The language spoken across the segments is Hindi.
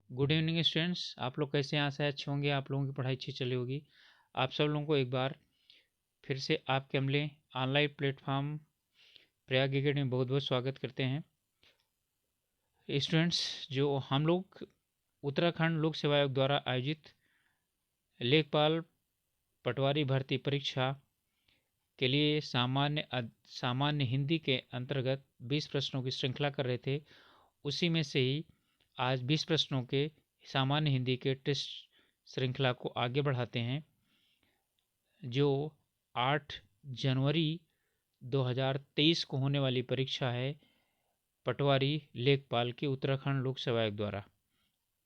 गुड इवनिंग स्टूडेंट्स, आप लोग कैसे हैं? आशा है अच्छे होंगे, आप लोगों की पढ़ाई अच्छी चली होगी। आप सब लोगों को एक बार फिर से आपके हमले ऑनलाइन प्लेटफॉर्म प्रयाग एकेडमी में बहुत बहुत स्वागत करते हैं। स्टूडेंट्स, जो हम लोग उत्तराखंड लोक सेवा आयोग द्वारा आयोजित लेखपाल पटवारी भर्ती परीक्षा के लिए सामान्य हिंदी के अंतर्गत 20 प्रश्नों की श्रृंखला कर रहे थे। उसी में से ही आज 20 प्रश्नों के सामान्य हिंदी के टेस्ट श्रृंखला को आगे बढ़ाते हैं, जो 8 जनवरी 2023 को होने वाली परीक्षा है पटवारी लेखपाल की उत्तराखंड लोक सेवा आयोग द्वारा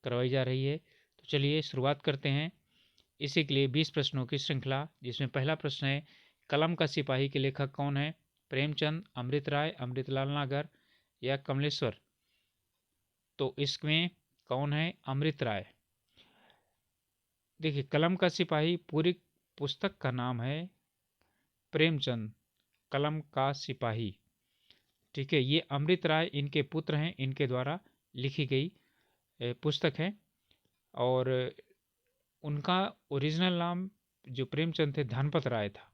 करवाई जा रही है। तो चलिए शुरुआत करते हैं। इसी के लिए 20 प्रश्नों की श्रृंखला, जिसमें पहला प्रश्न है, कलम का सिपाही के लेखक कौन है? प्रेमचंद, अमृत राय, अमृतलाल नागर या कमलेश्वर? तो इसमें कौन है? अमृत राय। देखिए, कलम का सिपाही पूरी पुस्तक का नाम है प्रेमचंद कलम का सिपाही। ठीक है, ये अमृत राय इनके पुत्र हैं, इनके द्वारा लिखी गई पुस्तक है। और उनका ओरिजिनल नाम जो प्रेमचंद थे, धनपत राय था।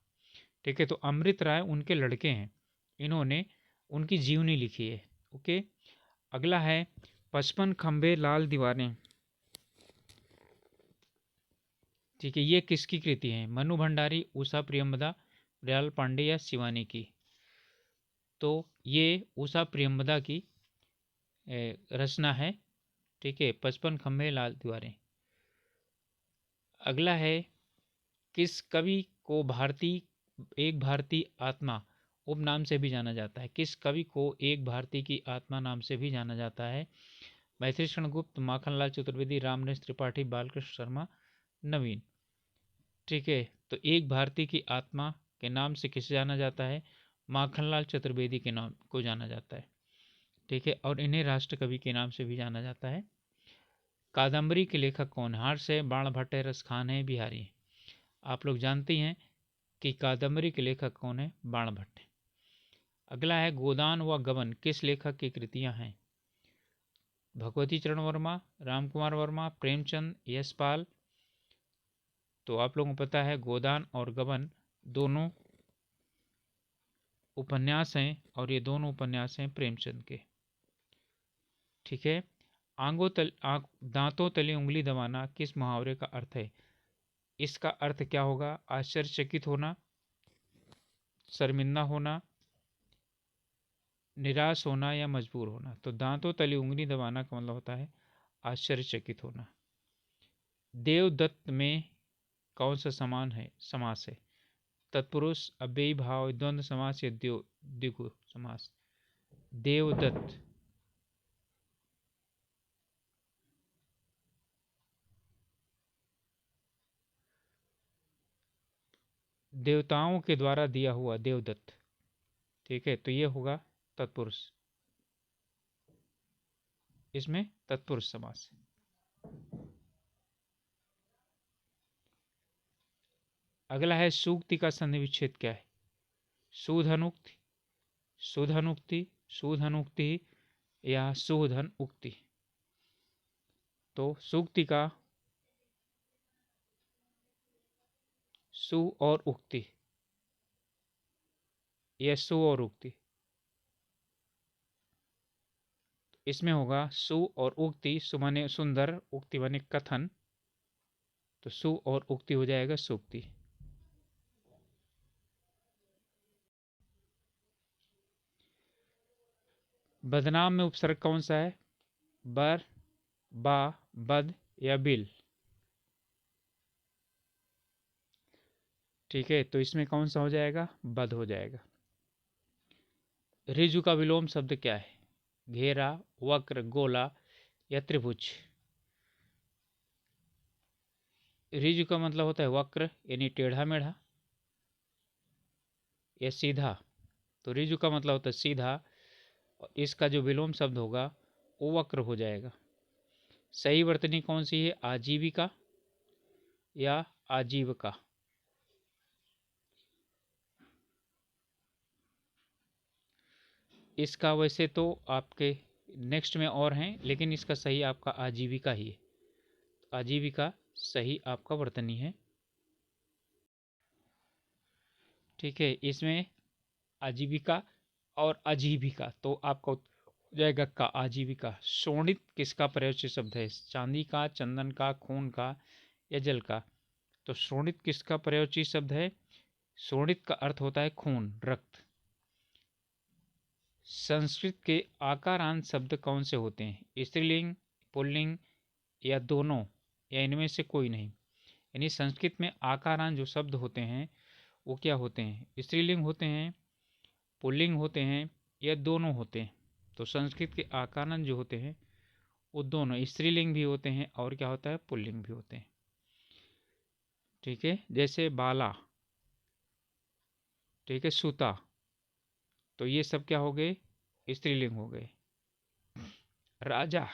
ठीक है, तो अमृत राय उनके लड़के हैं, इन्होंने उनकी जीवनी लिखी है। ओके, अगला है 55 खंबे लाल दीवारें। ठीक है, ये किसकी कृति है? मनु भंडारी, उषा प्रियंवदा, दयाल पांडे या शिवानी की? तो ये उषा प्रियंवदा की रचना है। ठीक है, 55 खंबे लाल दीवारें। अगला है, किस कवि को एक भारतीय आत्मा उपनाम से भी जाना जाता है? किस कवि को एक भारतीय की आत्मा नाम से भी जाना जाता है? मैथिली शरण गुप्त, माखनलाल चतुर्वेदी, रामनरेश त्रिपाठी, बालकृष्ण शर्मा, नवीन। ठीक है, तो एक भारतीय की आत्मा के नाम से किसे जाना जाता है? माखनलाल चतुर्वेदी के नाम को जाना जाता है। ठीक है, और इन्हें राष्ट्रकवि के नाम से भी जाना जाता है। कादम्बरी के लेखक कौन? हर्ष है, बाणभट्ट है, रसखान है, बिहारी है? आप लोग जानते हैं कि कादम्बरी के लेखक कौन है? बाणभट्ट। अगला है, गोदान व गबन किस लेखक की कृतियां हैं? भगवती चरण वर्मा, रामकुमार वर्मा, प्रेमचंद, यशपाल? तो आप लोगों को पता है, गोदान और गबन दोनों उपन्यास हैं, और ये दोनों उपन्यास हैं प्रेमचंद के। ठीक है, दांतों तले उंगली दबाना किस मुहावरे का अर्थ है? इसका अर्थ क्या होगा? आश्चर्यचकित होना, शर्मिंदा होना, निराश होना या मजबूर होना? तो दांतों तले उंगली दबाना का मतलब होता है आश्चर्यचकित होना। देवदत्त में कौन सा समास है? तत्पुरुष, अव्ययी भाव, द्वंद्व समास या द्विगु समास? देवदत्त। देवताओं के द्वारा दिया हुआ देवदत्त। ठीक है, तो ये होगा तत्पुरुष, इसमें तत्पुरुष समास। अगला है, सूक्ति का संधि विच्छेद क्या है? सुधनुक्ति, सुधनुक्ति, सुधनुक्ति या सुधन उक्ति? तो सूक्ति का सु और उक्ति या सु और उक्ति? इसमें होगा सु और उक्ति। सु माने सुंदर, उक्ति माने कथन, तो सु और उक्ति हो जाएगा सूक्ति। बदनाम में उपसर्ग कौन सा है? बर, बा, बद या बिल? ठीक है, तो इसमें कौन सा हो जाएगा? बद हो जाएगा। ऋजु का विलोम शब्द क्या है? घेरा, वक्र, गोला या त्रिभुज? ऋजु का मतलब होता है वक्र, यानी टेढ़ा मेढ़ा या सीधा। तो ऋजु का मतलब होता है सीधा, और इसका जो विलोम शब्द होगा वो वक्र हो जाएगा। सही वर्तनी कौन सी है? आजीविका या आजीविका? इसका वैसे तो आपके नेक्स्ट में और हैं, लेकिन इसका सही आपका आजीविका ही है। आजीविका सही आपका वर्तनी है। ठीक है, इसमें आजीविका और अजीविका, तो आपका हो जाएगा का आजीविका। शोणित किसका प्रयोज्य शब्द है? चांदी का, चंदन का, खून का या जल का? तो शोणित किसका प्रयोज्य शब्द है? शोणित का अर्थ होता है खून, रक्त। संस्कृत के आकारांत शब्द कौन से होते हैं? स्त्रीलिंग, पुल्लिंग या दोनों, या इनमें से कोई नहीं? यानी संस्कृत में आकारांत जो शब्द होते हैं वो क्या होते हैं? स्त्रीलिंग होते हैं, पुल्लिंग होते हैं या दोनों होते हैं? तो संस्कृत के आकारांत जो होते हैं वो दोनों, स्त्रीलिंग भी होते हैं और क्या होता है, पुल्लिंग भी होते हैं। ठीक है, जैसे बाला, ठीक है, सूता, तो ये सब क्या हो गए? स्त्रीलिंग हो गए। राजा,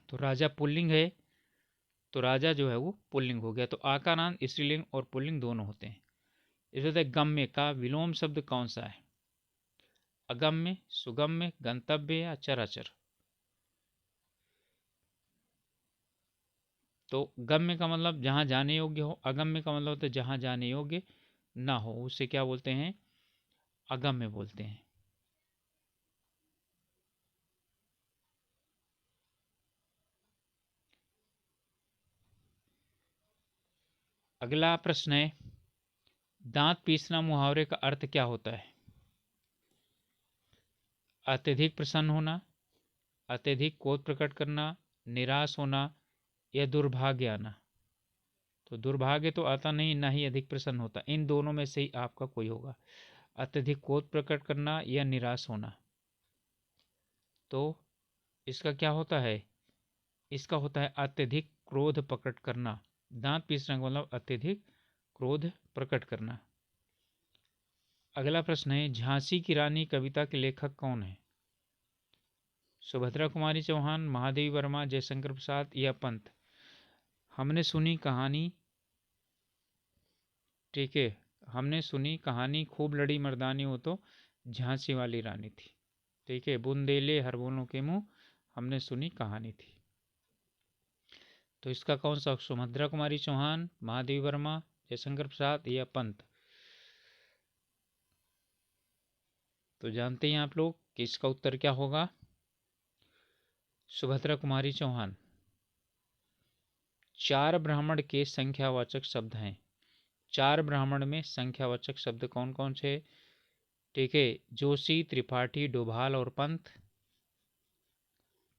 तो राजा पुल्लिंग है, तो राजा जो है वो पुल्लिंग हो गया। तो आकारांत स्त्रीलिंग और पुल्लिंग दोनों होते हैं। इस वजह गम्य का विलोम शब्द कौन सा है? अगम्य, सुगम्य, गंतव्य या चराचर? तो गम्य का मतलब जहाँ जाने योग्य हो, अगम्य का मतलब होता है जहाँ जाने योग्य ना हो, उसे क्या बोलते हैं? अगम्य बोलते हैं। अगला प्रश्न है, दांत पीसना मुहावरे का अर्थ क्या होता है? अत्यधिक प्रसन्न होना, अत्यधिक क्रोध प्रकट करना, निराश होना या दुर्भाग्य आना? तो दुर्भाग्य तो आता नहीं, ना ही अधिक प्रसन्न होता, इन दोनों में से ही आपका कोई होगा। अत्यधिक क्रोध प्रकट करना या निराश होना, तो इसका क्या होता है? इसका होता है अत्यधिक क्रोध प्रकट करना। दांत पीसने का मतलब अत्यधिक क्रोध प्रकट करना। अगला प्रश्न है, झांसी की रानी कविता के लेखक कौन है? सुभद्रा कुमारी चौहान, महादेवी वर्मा, जयशंकर प्रसाद या पंत? हमने सुनी कहानी, ठीक है, हमने सुनी कहानी खूब लड़ी मर्दानी हो तो झांसी वाली रानी थी। ठीक है, बुंदेले हरबोलों के मुंह, हमने सुनी कहानी थी। तो इसका कौन सा? सुभद्रा कुमारी चौहान, महादेवी वर्मा, जयशंकर प्रसाद या पंत? तो जानते हैं आप लोग कि इसका उत्तर क्या होगा? सुभद्रा कुमारी चौहान। चार ब्राह्मण के संख्यावाचक शब्द हैं। चार ब्राह्मण में संख्यावाचक शब्द कौन कौन से? ठीक है, जोशी, त्रिपाठी, डोभाल और पंत।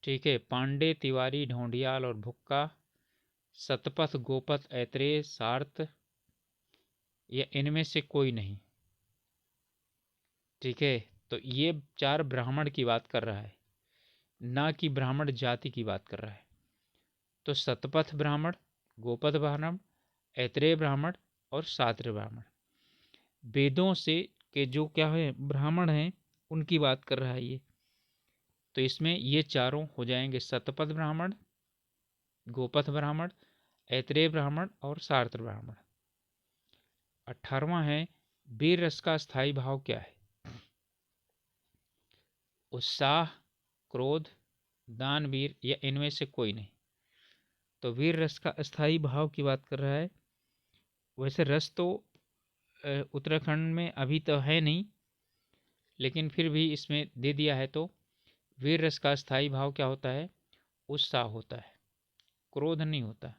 ठीक है, पांडे, तिवारी, ढोंडियाल और भुक्का, सतपथ, गोपत, ऐत्रेय, सार्थ या इनमें से कोई नहीं? ठीक है, तो ये चार ब्राह्मण की बात कर रहा है, ना कि ब्राह्मण जाति की बात कर रहा है। तो सतपथ ब्राह्मण, गोपथ ब्राह्मण, ऐत्रेय ब्राह्मण और सात्र ब्राह्मण, वेदों से के जो क्या है ब्राह्मण हैं उनकी बात कर रहा है ये। तो इसमें ये चारों हो जाएंगे, सतपथ ब्राह्मण, गोपथ ब्राह्मण, ऐत्रेय ब्राह्मण और सात्र ब्राह्मण। 18वां है, वीर रस का स्थायी भाव क्या है? उत्साह, क्रोध, दानवीर या इनमें से कोई नहीं? तो वीर रस का स्थायी भाव की बात कर रहा है। वैसे रस तो उत्तराखंड में अभी तो है नहीं, लेकिन फिर भी इसमें दे दिया है। तो वीर रस का स्थायी भाव क्या होता है? उत्साह होता है, क्रोध नहीं होता।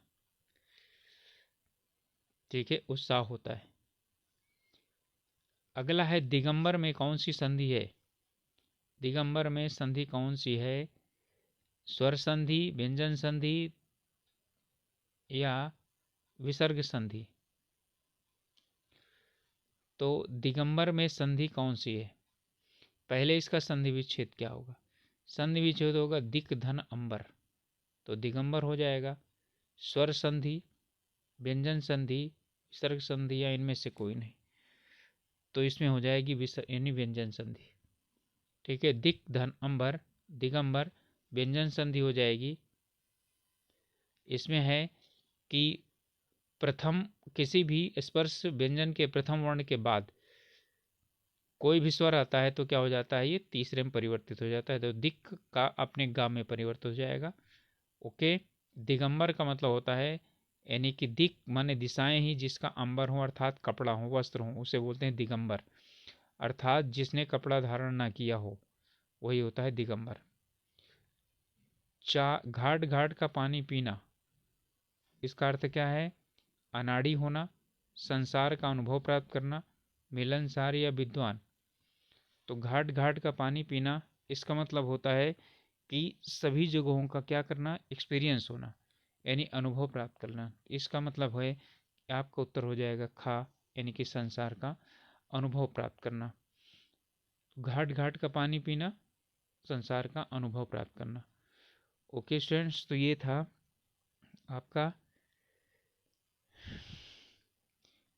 ठीक है, उत्साह होता है। अगला है, दिगंबर में कौन सी संधि है? दिगंबर में संधि कौन सी है? स्वर संधि, व्यंजन संधि या विसर्ग संधि? तो दिगंबर में संधि कौन सी है? पहले इसका संधि विच्छेद क्या होगा? संधि विच्छेद होगा दिक धन अंबर, तो दिगंबर हो जाएगा। स्वर संधि, व्यंजन संधि, विसर्ग संधि या इनमें से कोई नहीं? तो इसमें हो जाएगी यानी व्यंजन संधि। ठीक है, दिक धन अंबर, दिगंबर, व्यंजन संधि हो जाएगी। इसमें है कि प्रथम किसी भी स्पर्श व्यंजन के प्रथम वर्ण के बाद कोई भी स्वर आता है तो क्या हो जाता है, ये तीसरे में परिवर्तित हो जाता है, तो दिक का अपने गा में परिवर्तित हो जाएगा। ओके। दिगंबर का मतलब होता है, यानी कि दिक माने दिशाएं ही, जिसका अंबर हो अर्थात कपड़ा हो, वस्त्र हो, उसे बोलते हैं दिगंबर, अर्थात जिसने कपड़ा धारण ना किया हो, वही होता है दिगंबर। चा घाट घाट का पानी पीना, इसका अर्थ क्या है, अनाड़ी होना, संसार का अनुभव प्राप्त करना, मिलनसार या विद्वान। तो घाट घाट का पानी पीना, इसका मतलब होता है कि सभी जगहों का क्या करना, एक्सपीरियंस होना, यानी अनुभव प्राप्त करना। इसका मतलब है कि आपका उत्तर हो जाएगा खा, यानी कि संसार का अनुभव प्राप्त करना। घाट घाट का पानी पीना, संसार का अनुभव प्राप्त करना। ओके स्टूडेंट्स, तो ये था आपका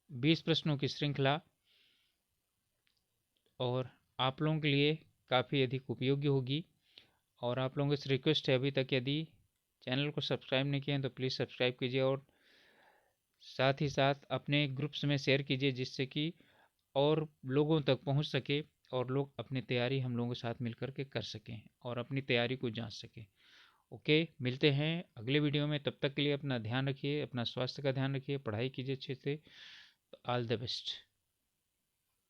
20 प्रश्नों की श्रृंखला, और आप लोगों के लिए काफ़ी अधिक उपयोगी होगी। और आप लोगों से रिक्वेस्ट है, अभी तक यदि चैनल को सब्सक्राइब नहीं किए हैं तो प्लीज़ सब्सक्राइब कीजिए, और साथ ही साथ अपने ग्रुप्स में शेयर कीजिए, जिससे कि और लोगों तक पहुंच सके, और लोग अपनी तैयारी हम लोगों के साथ मिलकर के कर सकें और अपनी तैयारी को जांच सकें। ओके, मिलते हैं अगले वीडियो में। तब तक के लिए अपना ध्यान रखिए, अपना स्वास्थ्य का ध्यान रखिए, पढ़ाई कीजिए अच्छे से। All the best.